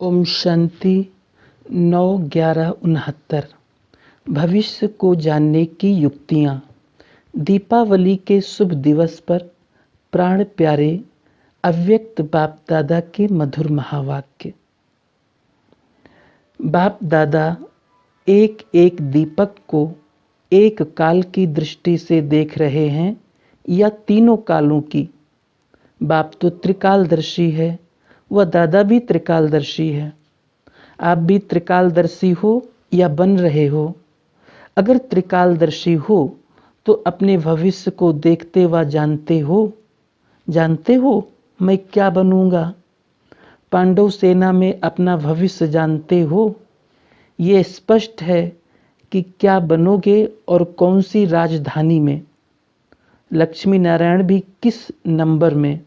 ओम शांति 9/11/69। भविष्य को जानने की युक्तियाँ। दीपावली के शुभ दिवस पर प्राण प्यारे अव्यक्त बाप दादा के मधुर महावाक्य। बाप दादा एक एक दीपक को एक काल की दृष्टि से देख रहे हैं या तीनों कालों की। बाप तो त्रिकालदर्शी है, वह दादा भी त्रिकालदर्शी है। आप भी त्रिकालदर्शी हो या बन रहे हो। अगर त्रिकालदर्शी हो तो अपने भविष्य को देखते व जानते हो मैं क्या बनूंगा। पांडव सेना में अपना भविष्य जानते हो। ये स्पष्ट है कि क्या बनोगे और कौन सी राजधानी में। लक्ष्मी नारायण भी किस नंबर में।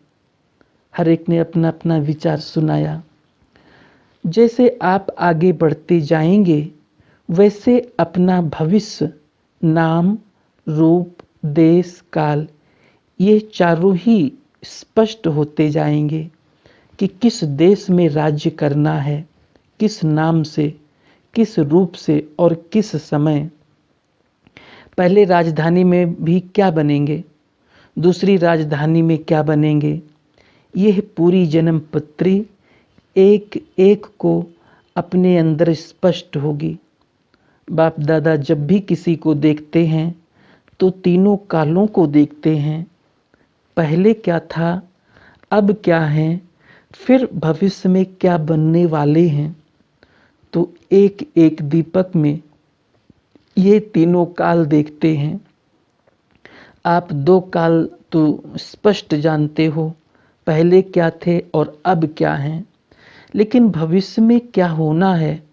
हर एक ने अपना अपना विचार सुनाया। जैसे आप आगे बढ़ते जाएंगे वैसे अपना भविष्य, नाम, रूप, देश, काल, ये चारों ही स्पष्ट होते जाएंगे कि किस देश में राज्य करना है, किस नाम से, किस रूप से और किस समय। पहले राजधानी में भी क्या बनेंगे, दूसरी राजधानी में क्या बनेंगे, यह पूरी जन्म पत्री एक एक को अपने अंदर स्पष्ट होगी। बाप दादा जब भी किसी को देखते हैं तो तीनों कालों को देखते हैं। पहले क्या था, अब क्या है, फिर भविष्य में क्या बनने वाले हैं। तो एक एक दीपक में ये तीनों काल देखते हैं। आप दो काल तो स्पष्ट जानते हो, पहले क्या थे और अब क्या हैं। लेकिन भविष्य में क्या होना है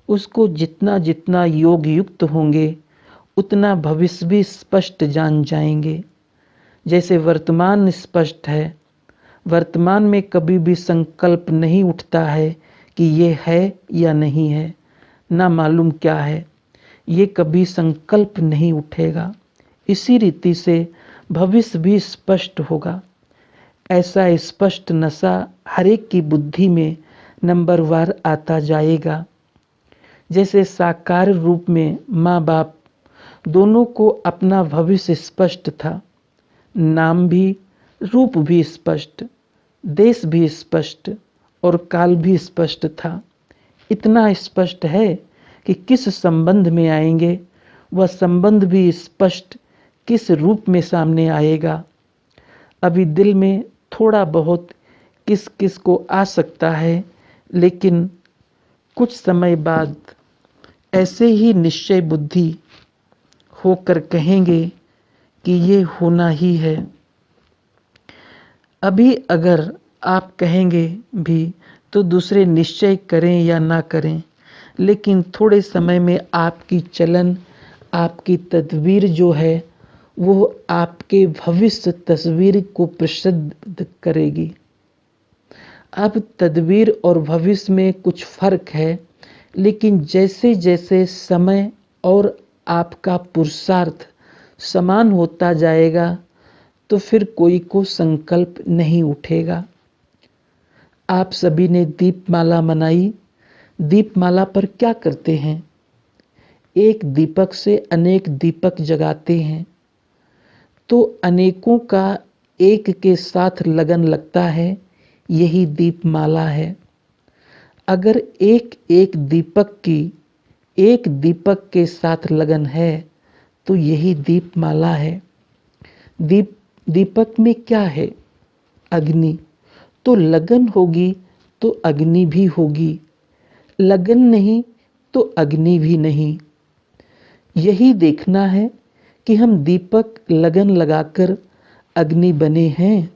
उसको जितना जितना योग युक्त होंगे उतना भविष्य भी स्पष्ट जान जाएंगे। जैसे वर्तमान स्पष्ट है, वर्तमान में कभी भी संकल्प नहीं उठता है कि ये है या नहीं है, ना मालूम क्या है, ये कभी संकल्प नहीं उठेगा। इसी रीति से भविष्य भी स्पष्ट होगा। ऐसा स्पष्ट नशा हर एक की बुद्धि में नंबरवार आता जाएगा। जैसे साकार रूप में माँ बाप दोनों को अपना भविष्य स्पष्ट था, नाम भी, रूप भी स्पष्ट, देश भी स्पष्ट और काल भी स्पष्ट था। इतना स्पष्ट है कि किस संबंध में आएंगे वह संबंध भी स्पष्ट किस रूप में सामने आएगा। अभी दिल में थोड़ा बहुत किस किस को आ सकता है, लेकिन कुछ समय बाद ऐसे ही निश्चय बुद्धि होकर कहेंगे कि ये होना ही है। अभी अगर आप कहेंगे भी तो दूसरे निश्चय करें या ना करें, लेकिन थोड़े समय में आपकी चलन, आपकी तदबीर जो है वो आपके भविष्य तस्वीर को प्रसिद्ध करेगी। अब तदबीर और भविष्य में कुछ फर्क है, लेकिन जैसे जैसे समय और आपका पुरुषार्थ समान होता जाएगा तो फिर कोई को संकल्प नहीं उठेगा। आप सभी ने दीपमाला मनाई। दीपमाला पर क्या करते हैं, एक दीपक से अनेक दीपक जगाते हैं तो अनेकों का एक के साथ लगन लगता है, यही दीपमाला है। अगर एक एक दीपक की एक दीपक के साथ लगन है तो यही दीपमाला है। दीपक में क्या है, अग्नि, तो लगन होगी तो अग्नि भी होगी, लगन नहीं तो अग्नि भी नहीं। यही देखना है कि हम दीपक लगन लगाकर अग्नि बने हैं।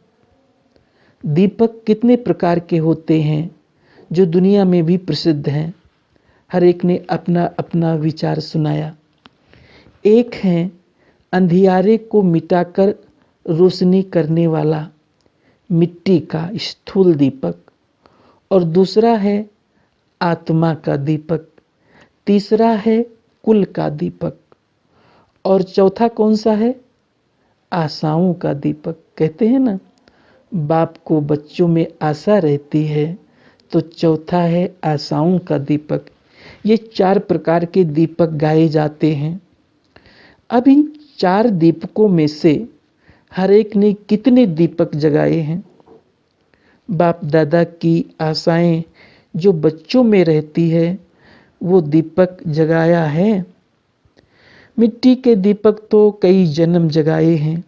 दीपक कितने प्रकार के होते हैं जो दुनिया में भी प्रसिद्ध हैं। हर एक ने अपना अपना विचार सुनाया। एक है अंधियारे को मिटाकर रोशनी करने वाला मिट्टी का स्थूल दीपक, और दूसरा है आत्मा का दीपक, तीसरा है कुल का दीपक, और चौथा कौन सा है, आशाओं का दीपक। कहते हैं ना, बाप को बच्चों में आशा रहती है, तो चौथा है आशाओं का दीपक। ये 4 प्रकार के दीपक गाए जाते हैं। अब इन 4 दीपकों में से हर एक ने कितने दीपक जगाए हैं? बाप दादा की आशाएं जो बच्चों में रहती है वो दीपक जगाया है। मिट्टी के दीपक तो कई जन्म जगाए हैं।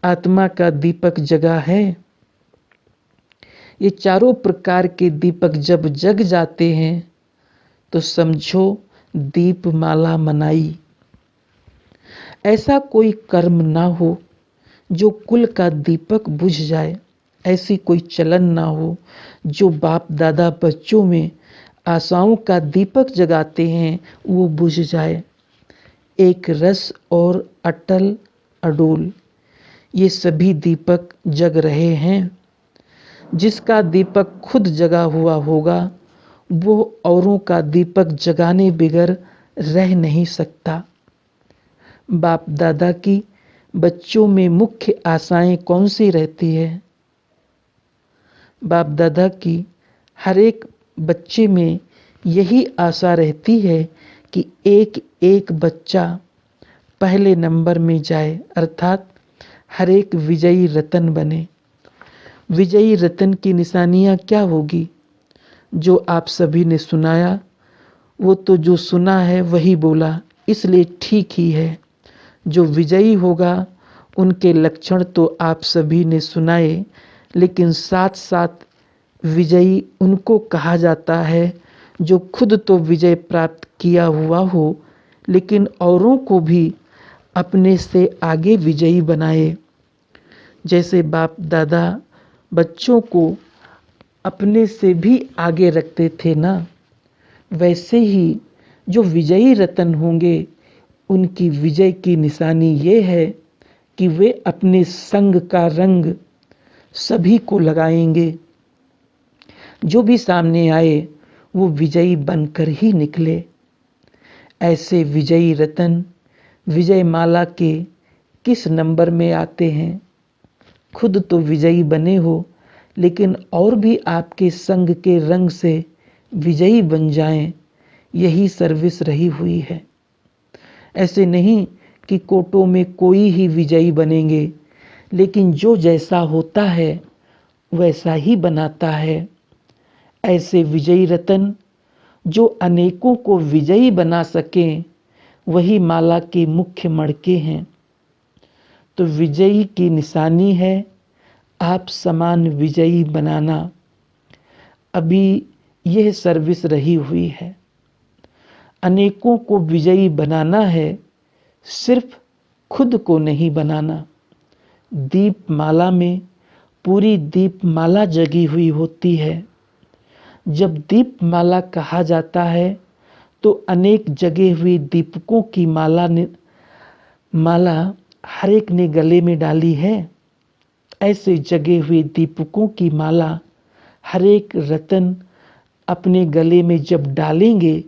आत्मा का दीपक जगा है। ये चारों प्रकार के दीपक जब जग जाते हैं तो समझो दीपमाला मनाई। ऐसा कोई कर्म ना हो जो कुल का दीपक बुझ जाए। ऐसी कोई चलन ना हो जो बाप दादा बच्चों में आशाओं का दीपक जगाते हैं वो बुझ जाए। एक रस और अटल अडोल ये सभी दीपक जग रहे हैं। जिसका दीपक खुद जगा हुआ होगा वो औरों का दीपक जगाने बिगर रह नहीं सकता। बाप दादा की बच्चों में मुख्य आशाएं कौन सी रहती है? बाप दादा की हर एक बच्चे में यही आशा रहती है कि एक एक बच्चा पहले नंबर में जाए, अर्थात हर एक विजयी रतन बने। विजयी रतन की निशानियां क्या होगी? जो आप सभी ने सुनाया वो तो जो सुना है वही बोला, इसलिए ठीक ही है। जो विजयी होगा उनके लक्षण तो आप सभी ने सुनाए, लेकिन साथ साथ विजयी उनको कहा जाता है जो खुद तो विजय प्राप्त किया हुआ हो लेकिन औरों को भी अपने से आगे विजयी बनाए। जैसे बाप दादा बच्चों को अपने से भी आगे रखते थे ना, वैसे ही जो विजयी रतन होंगे उनकी विजय की निशानी ये है कि वे अपने संग का रंग सभी को लगाएंगे। जो भी सामने आए वो विजयी बनकर ही निकले। ऐसे विजयी रतन विजय माला के किस नंबर में आते हैं? खुद तो विजयी बने हो लेकिन और भी आपके संग के रंग से विजयी बन जाएं, यही सर्विस रही हुई है। ऐसे नहीं कि कोटों में कोई ही विजयी बनेंगे, लेकिन जो जैसा होता है वैसा ही बनाता है। ऐसे विजयी रतन जो अनेकों को विजयी बना सकें वही माला के मुख्य मड़के हैं। तो विजयी की निशानी है आप समान विजयी बनाना। अभी यह सर्विस रही हुई है। अनेकों को विजयी बनाना है, सिर्फ खुद को नहीं बनाना। दीपमाला में पूरी दीपमाला जगी हुई होती है। जब दीपमाला कहा जाता है तो अनेक जगे हुए दीपकों की माला हर एक ने गले में डाली है। ऐसे जगे हुए दीपकों की माला हर एक रतन अपने गले में जब डालेंगे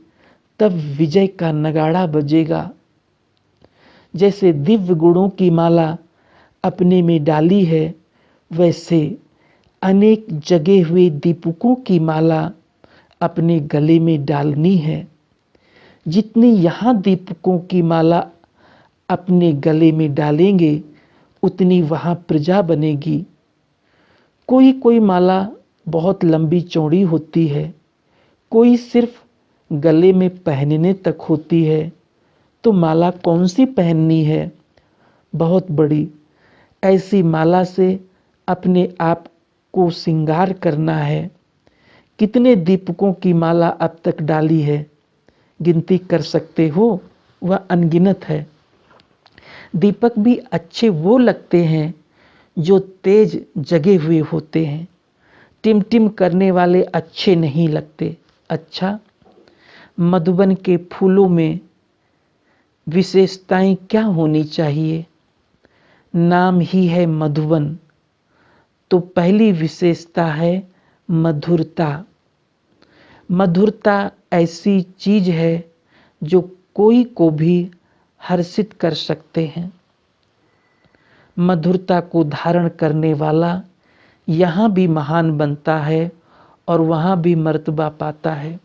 तब विजय का नगाड़ा बजेगा। जैसे दिव्य गुणों की माला अपने में डाली है, वैसे अनेक जगे हुए दीपकों की माला अपने गले में डालनी है। जितनी यहाँ दीपकों की माला अपने गले में डालेंगे उतनी वहाँ प्रजा बनेगी। कोई कोई माला बहुत लंबी चौड़ी होती है, कोई सिर्फ गले में पहनने तक होती है। तो माला कौन सी पहननी है? बहुत बड़ी। ऐसी माला से अपने आप को श्रृंगार करना है। कितने दीपकों की माला अब तक डाली है? गिनती कर सकते हो? वह अनगिनत है। दीपक भी अच्छे वो लगते हैं जो तेज जगे हुए होते हैं। टिमटिम करने वाले अच्छे नहीं लगते। अच्छा, मधुबन के फूलों में विशेषताएं क्या होनी चाहिए? नाम ही है मधुबन, तो पहली विशेषता है मधुरता। मधुरता ऐसी चीज है जो कोई को भी हर्षित कर सकते हैं। मधुरता को धारण करने वाला यहाँ भी महान बनता है और वहाँ भी मर्तबा पाता है।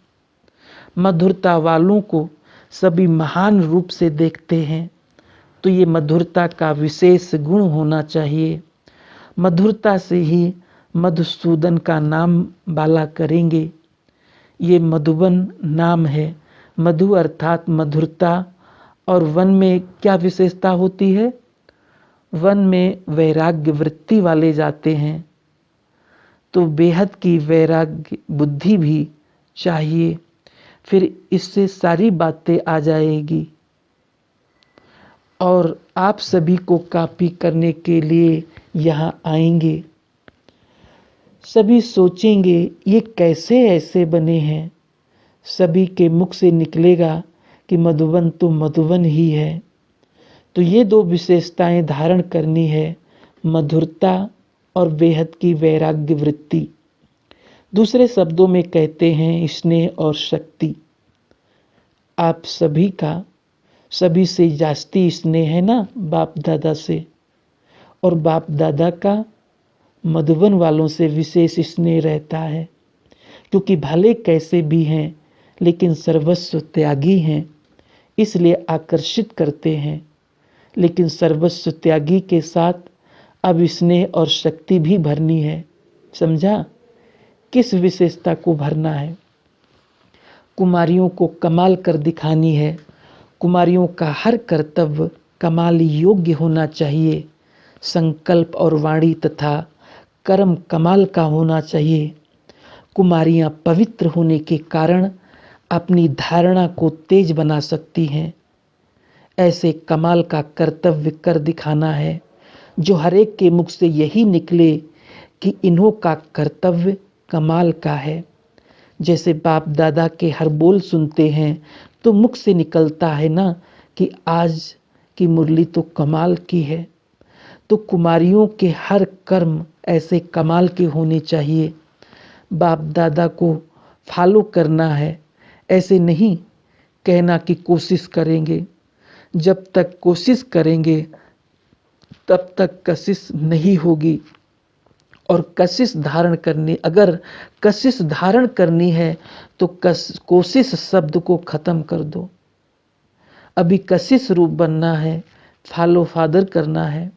मधुरता वालों को सभी महान रूप से देखते हैं, तो ये मधुरता का विशेष गुण होना चाहिए। मधुरता से ही मधुसूदन का नाम बाला करेंगे। ये मधुबन नाम है। मधु अर्थात मधुरता। और वन में क्या विशेषता होती है? वन में वैराग्य वृत्ति वाले जाते हैं, तो बेहद की वैराग्य बुद्धि भी चाहिए, फिर इससे सारी बातें आ जाएगी। और आप सभी को कॉपी करने के लिए यहाँ आएंगे। सभी सोचेंगे ये कैसे ऐसे बने हैं। सभी के मुख से निकलेगा कि मधुबन तो मधुबन ही है। तो ये दो विशेषताएं धारण करनी है, मधुरता और बेहद की वैराग्य वृत्ति। दूसरे शब्दों में कहते हैं स्नेह और शक्ति। आप सभी का सभी से जास्ती स्नेह है ना बाप दादा से, और बाप दादा का मधुबन वालों से विशेष स्नेह रहता है, क्योंकि भले कैसे भी हैं लेकिन सर्वस्व त्यागी हैं, इसलिए आकर्षित करते हैं। लेकिन सर्वस्व त्यागी के साथ अब स्नेह और शक्ति भी भरनी है। समझा? किस विशेषता को भरना है? कुमारियों को कमाल कर दिखानी है। कुमारियों का हर कर्तव्य कमाल योग्य होना चाहिए। संकल्प और वाणी तथा कर्म कमाल का होना चाहिए। कुमारियां पवित्र होने के कारण अपनी धारणा को तेज बना सकती हैं। ऐसे कमाल का कर्तव्य कर दिखाना है जो हर एक के मुख से यही निकले कि इन्हों का कर्तव्य कमाल का है। जैसे बाप दादा के हर बोल सुनते हैं तो मुख से निकलता है ना कि आज की मुरली तो कमाल की है। तो कुमारियों के हर कर्म ऐसे कमाल के होने चाहिए। बाप दादा को फॉलो करना है, ऐसे नहीं कहना कि कोशिश करेंगे। जब तक कोशिश करेंगे तब तक कशिश नहीं होगी। और कशिश धारण करनी, अगर कशिश धारण करनी है तो कोशिश शब्द को खत्म कर दो। अभी कशिश रूप बनना है, फॉलो फादर करना है।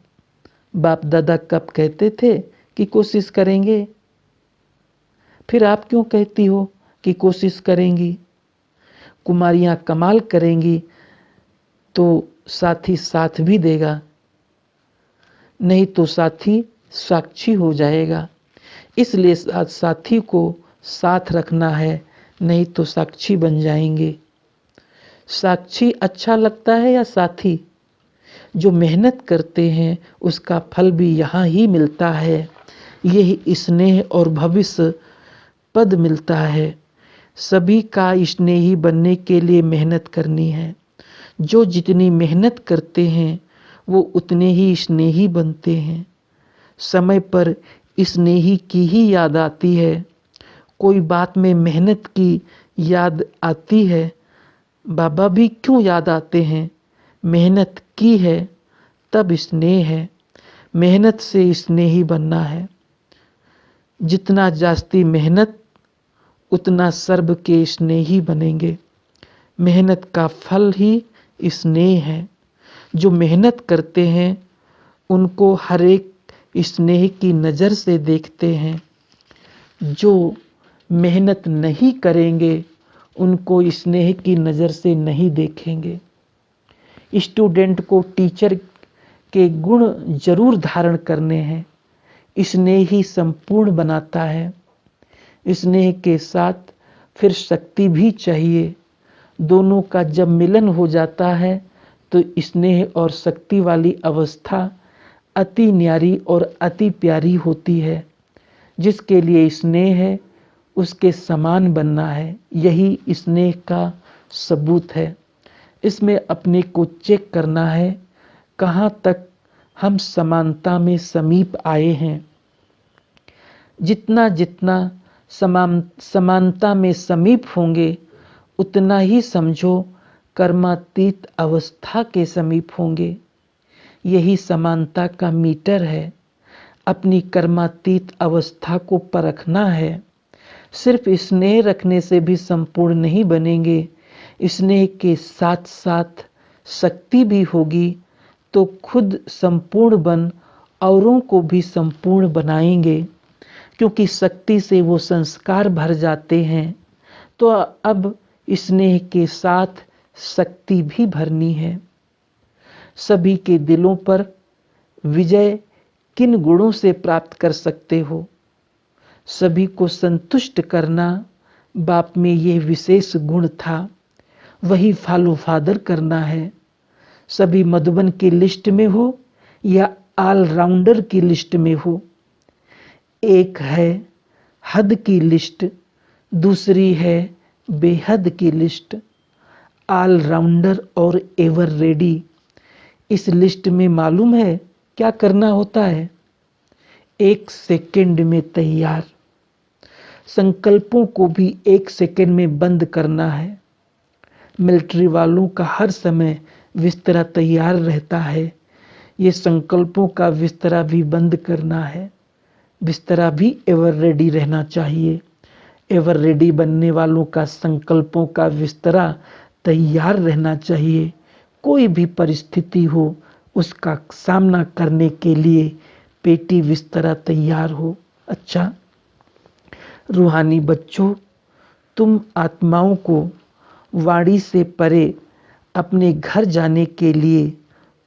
बाप दादा कब कहते थे कि कोशिश करेंगे? फिर आप क्यों कहती हो कि कोशिश करेंगी? कुमारियां कमाल करेंगी तो साथी साथ भी देगा, नहीं तो साथी साक्षी हो जाएगा। इसलिए साथी को साथ रखना है, नहीं तो साक्षी बन जाएंगे। साक्षी अच्छा लगता है या साथी? जो मेहनत करते हैं उसका फल भी यहाँ ही मिलता है। यही स्नेह और भविष्य पद मिलता है। सभी का स्नेही बनने के लिए मेहनत करनी है। जो जितनी मेहनत करते हैं वो उतने ही स्नेही बनते हैं। समय पर स्नेही की ही याद आती है। कोई बात में मेहनत की याद आती है, बाबा भी क्यों याद आते हैं? मेहनत की है तब स्नेह है। मेहनत से स्नेही बनना है। जितना जास्ती मेहनत उतना सर्व के स्नेही बनेंगे। मेहनत का फल ही स्नेह है। जो मेहनत करते हैं उनको हर एक स्नेह की नज़र से देखते हैं। जो मेहनत नहीं करेंगे उनको स्नेह की नज़र से नहीं देखेंगे। स्टूडेंट को टीचर के गुण जरूर धारण करने हैं। स्नेह ही संपूर्ण बनाता है। स्नेह के साथ फिर शक्ति भी चाहिए। दोनों का जब मिलन हो जाता है तो स्नेह और शक्ति वाली अवस्था अति न्यारी और अति प्यारी होती है। जिसके लिए स्नेह है उसके समान बनना है, यही स्नेह का सबूत है। इसमें अपने को चेक करना है कहाँ तक हम समानता में समीप आए हैं। जितना जितना समानता में समीप होंगे उतना ही समझो कर्मातीत अवस्था के समीप होंगे। यही समानता का मीटर है। अपनी कर्मातीत अवस्था को परखना है। सिर्फ स्नेह रखने से भी संपूर्ण नहीं बनेंगे, स्नेह के साथ साथ शक्ति भी होगी तो खुद संपूर्ण बन औरों को भी संपूर्ण बनाएंगे। क्योंकि शक्ति से वो संस्कार भर जाते हैं, तो अब स्नेह के साथ शक्ति भी भरनी है। सभी के दिलों पर विजय किन गुणों से प्राप्त कर सकते हो? सभी को संतुष्ट करना बाप में ये विशेष गुण था, वही फॉलो फादर करना है। सभी मधुबन की लिस्ट में हो या ऑलराउंडर की लिस्ट में हो। एक है हद की लिस्ट, दूसरी है बेहद की लिस्ट। ऑलराउंडर और एवर रेडी, इस लिस्ट में मालूम है क्या करना होता है? 1 सेकंड में तैयार। संकल्पों को भी 1 सेकंड में बंद करना है। मिलिट्री वालों का हर समय बिस्तरा तैयार रहता है, ये संकल्पों का बिस्तरा भी बंद करना है। बिस्तरा भी एवर रेडी रहना चाहिए। एवर रेडी बनने वालों का संकल्पों का बिस्तरा तैयार रहना चाहिए। कोई भी परिस्थिति हो उसका सामना करने के लिए पेटी बिस्तरा तैयार हो। अच्छा रूहानी बच्चों, तुम आत्माओं को वाणी से परे अपने घर जाने के लिए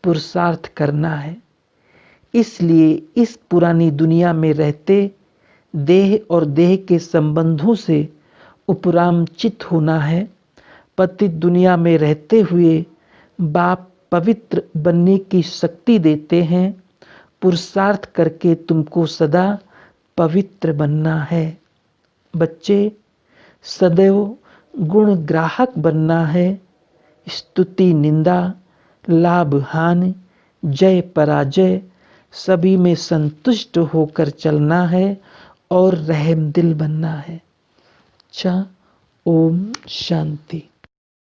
पुरुषार्थ करना है। इसलिए इस पुरानी दुनिया में रहते देह और देह के संबंधों से उपरामचित होना है। पतित दुनिया में रहते हुए बाप पवित्र बनने की शक्ति देते हैं। पुरुषार्थ करके तुमको सदा पवित्र बनना है। बच्चे, सदैव गुण ग्राहक बनना है। स्तुति निंदा, लाभ हानि, जय पराजय सभी में संतुष्ट होकर चलना है और रहमदिल बनना है। अच्छा, ओम शांति।